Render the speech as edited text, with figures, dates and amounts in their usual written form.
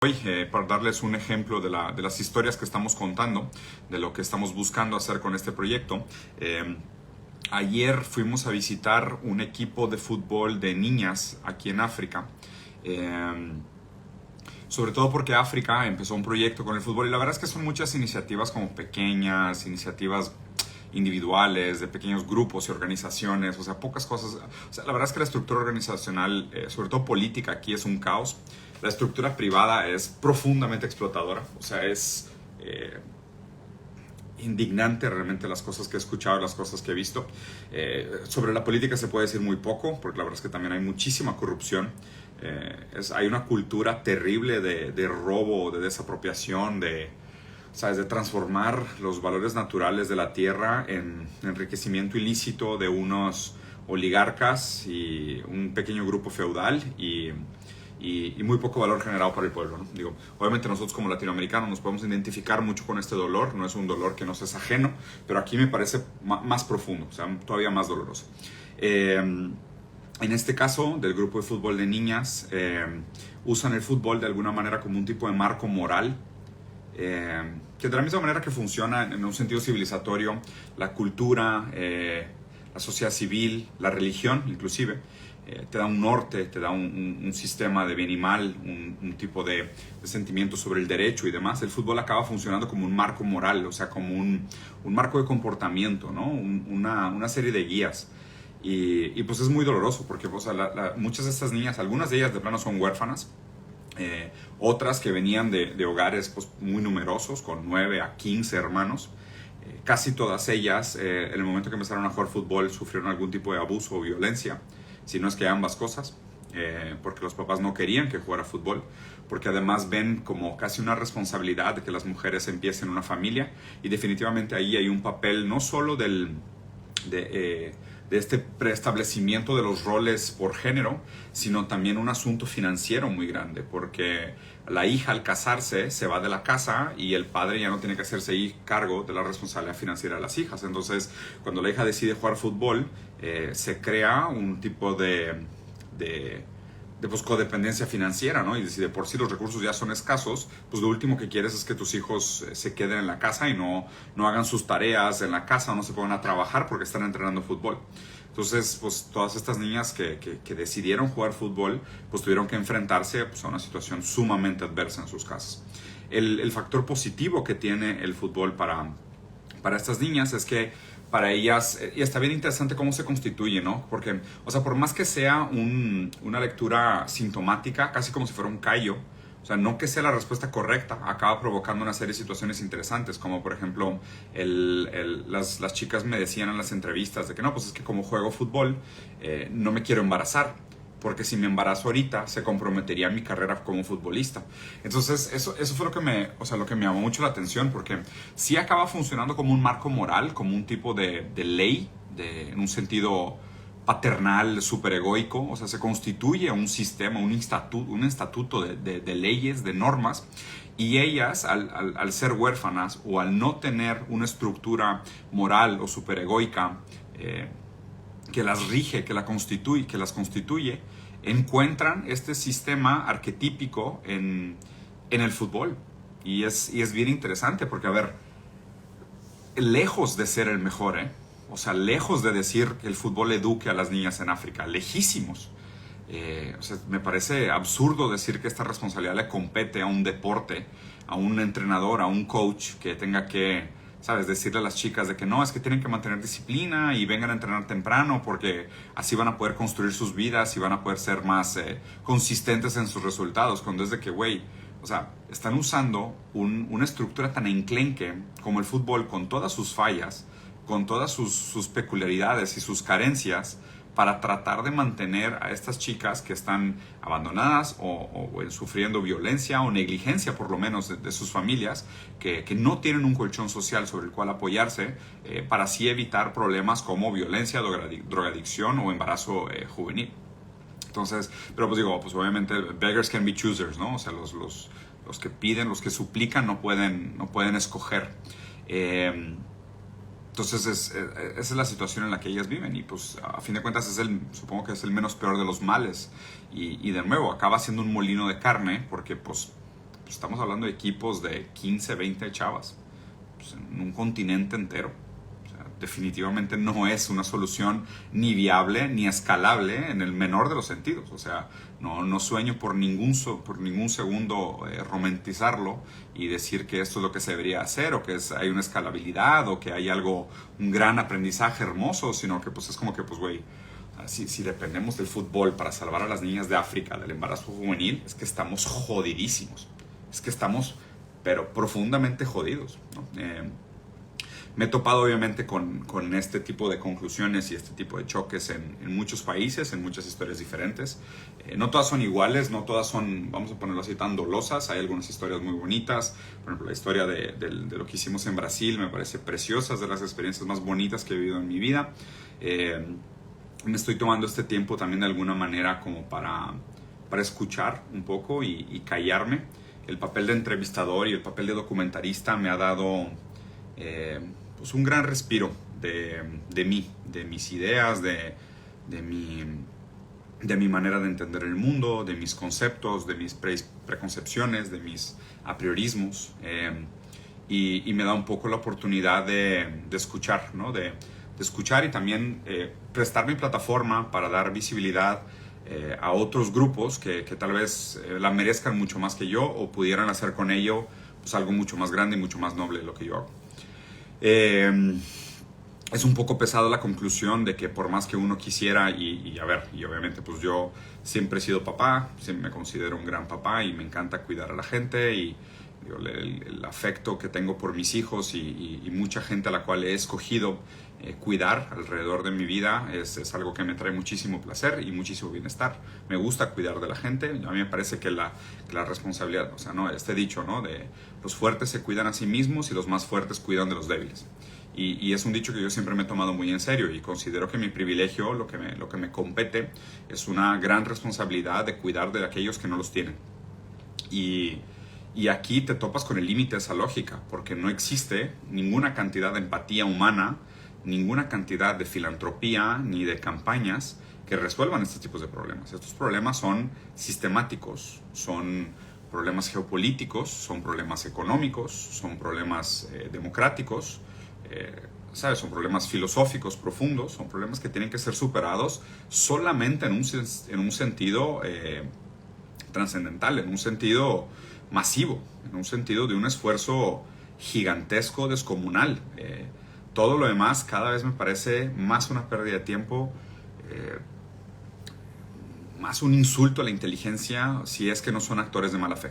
Hoy, para darles un ejemplo de las historias que estamos contando, de lo que estamos buscando hacer con este proyecto. Ayer fuimos a visitar un equipo de fútbol de niñas aquí en África. Eh, Sobre todo porque África empezó un proyecto con el fútbol y la verdad es que son muchas iniciativas como pequeñas, iniciativas individuales, de pequeños grupos y organizaciones, o sea, pocas cosas. O sea, la verdad es que la estructura organizacional, sobre todo política, aquí es un caos. La estructura privada es profundamente explotadora, o sea, es indignante realmente las cosas que he escuchado, las cosas que he visto. Sobre la política se puede decir muy poco, porque la verdad es que también hay muchísima corrupción. Hay una cultura terrible de robo, de desapropiación, ¿sabes? De transformar los valores naturales de la tierra en enriquecimiento ilícito de unos oligarcas y un pequeño grupo feudal y muy poco valor generado para el pueblo, ¿no? Digo, obviamente nosotros como latinoamericanos nos podemos identificar mucho con este dolor, no es un dolor que nos es ajeno, pero aquí me parece más profundo, o sea, todavía más doloroso. En este caso, del grupo de fútbol de niñas, usan el fútbol de alguna manera como un tipo de marco moral, que de la misma manera que funciona en un sentido civilizatorio, la cultura, la sociedad civil, la religión inclusive, te da un norte, te da un sistema de bien y mal, un tipo de sentimiento sobre el derecho y demás. El fútbol acaba funcionando como un marco moral, o sea, como un marco de comportamiento, ¿no? Una serie de guías. Pues es muy doloroso porque o sea, muchas de estas niñas, algunas de ellas de plano son huérfanas, otras que venían de hogares pues, muy numerosos, con 9 a 15 hermanos. Casi todas ellas, en el momento que empezaron a jugar fútbol, sufrieron algún tipo de abuso o violencia, si no es que ambas cosas, porque los papás no querían que jugara fútbol, porque además ven como casi una responsabilidad de que las mujeres empiecen una familia, y definitivamente ahí hay un papel no solo de este preestablecimiento de los roles por género, sino también un asunto financiero muy grande, porque la hija al casarse se va de la casa y el padre ya no tiene que hacerse cargo de la responsabilidad financiera de las hijas. Entonces, cuando la hija decide jugar fútbol, se crea un tipo de pues, codependencia financiera, ¿no? Y si de por sí los recursos ya son escasos, pues lo último que quieres es que tus hijos se queden en la casa y no hagan sus tareas en la casa, no se pongan a trabajar porque están entrenando fútbol. Entonces, pues todas estas niñas que decidieron jugar fútbol, pues tuvieron que enfrentarse pues, a una situación sumamente adversa en sus casas. El factor positivo que tiene el fútbol para estas niñas es que para ellas, y está bien interesante cómo se constituye, ¿no? Porque, o sea, por más que sea una lectura sintomática, casi como si fuera un callo, o sea, no que sea la respuesta correcta, acaba provocando una serie de situaciones interesantes, como por ejemplo, las chicas me decían en las entrevistas de que no, pues es que como juego fútbol, no me quiero embarazar, porque si me embarazo ahorita se comprometería mi carrera como futbolista. Entonces eso fue lo que me llamó mucho la atención, porque sí acaba funcionando como un marco moral, como un tipo de ley, en un sentido paternal, superegoico, o sea, se constituye un sistema, un estatuto de leyes, de normas, y ellas, al ser huérfanas o al no tener una estructura moral o superegoica, que las rige, que las constituye, encuentran este sistema arquetípico en el fútbol. Y es bien interesante porque, a ver, lejos de ser el mejor, o sea, lejos de decir que el fútbol eduque a las niñas en África, lejísimos. O sea, me parece absurdo decir que esta responsabilidad le compete a un deporte, a un entrenador, a un coach que tenga que, ¿sabes? Decirle a las chicas de que no, es que tienen que mantener disciplina y vengan a entrenar temprano porque así van a poder construir sus vidas y van a poder ser más consistentes en sus resultados. Cuando es de que, güey, o sea, están usando una estructura tan enclenque como el fútbol, con todas sus fallas, con todas sus peculiaridades y sus carencias, para tratar de mantener a estas chicas que están abandonadas o sufriendo violencia o negligencia por lo menos de sus familias, que no tienen un colchón social sobre el cual apoyarse, para así evitar problemas como violencia, drogadicción o embarazo juvenil. Entonces, pero pues digo, pues obviamente beggars can be choosers, ¿no? O sea, los que piden, los que suplican no pueden escoger. Entonces esa es la situación en la que ellas viven y pues a fin de cuentas supongo que es el menos peor de los males y de nuevo acaba siendo un molino de carne porque pues Pues estamos hablando de equipos de 15, 20 chavas, pues en un continente entero. Definitivamente no es una solución ni viable ni escalable en el menor de los sentidos. O sea, no sueño por ningún segundo romantizarlo y decir que esto es lo que se debería hacer, o que hay una escalabilidad, o que hay un gran aprendizaje hermoso, sino que pues es como que, pues güey, si dependemos del fútbol para salvar a las niñas de África del embarazo juvenil, es que estamos jodidísimos. Es que estamos, pero profundamente jodidos, ¿no? Me he topado obviamente con este tipo de conclusiones y este tipo de choques en muchos países, en muchas historias diferentes. No todas son iguales, no todas son, vamos a ponerlo así, tan dolosas. Hay algunas historias muy bonitas. Por ejemplo, la historia de lo que hicimos en Brasil me parece preciosa, es de las experiencias más bonitas que he vivido en mi vida. Me estoy tomando este tiempo también de alguna manera como para escuchar un poco y callarme. El papel de entrevistador y el papel de documentarista me ha dado pues un gran respiro de mí, de mis ideas, de mi manera de entender el mundo, de mis conceptos, de mis preconcepciones, de mis apriorismos, y me da un poco la oportunidad de escuchar, ¿no? De escuchar y también prestar mi plataforma para dar visibilidad a otros grupos que tal vez la merezcan mucho más que yo, o pudieran hacer con ello pues algo mucho más grande y mucho más noble de lo que yo hago. Es un poco pesado la conclusión de que por más que uno quisiera, y obviamente pues yo siempre he sido papá, siempre me considero un gran papá y me encanta cuidar a la gente, y el afecto que tengo por mis hijos y mucha gente a la cual he escogido cuidar alrededor de mi vida es algo que me trae muchísimo placer y muchísimo bienestar. Me gusta cuidar de la gente. A mí me parece que la responsabilidad, o sea, ¿no? Este dicho, ¿no? De los fuertes se cuidan a sí mismos y los más fuertes cuidan de los débiles. Y es un dicho que yo siempre me he tomado muy en serio, y considero que mi privilegio, lo que me compete, es una gran responsabilidad de cuidar de aquellos que no los tienen. Y aquí te topas con el límite de esa lógica, porque no existe ninguna cantidad de empatía humana, ninguna cantidad de filantropía ni de campañas que resuelvan estos tipos de problemas. Estos problemas son sistemáticos, son problemas geopolíticos, son problemas económicos, son problemas democráticos, ¿sabes? Son problemas filosóficos profundos, son problemas que tienen que ser superados solamente en un sentido trascendental, en un sentido masivo, en un sentido de un esfuerzo gigantesco, descomunal. Todo lo demás cada vez me parece más una pérdida de tiempo, más un insulto a la inteligencia, si es que no son actores de mala fe.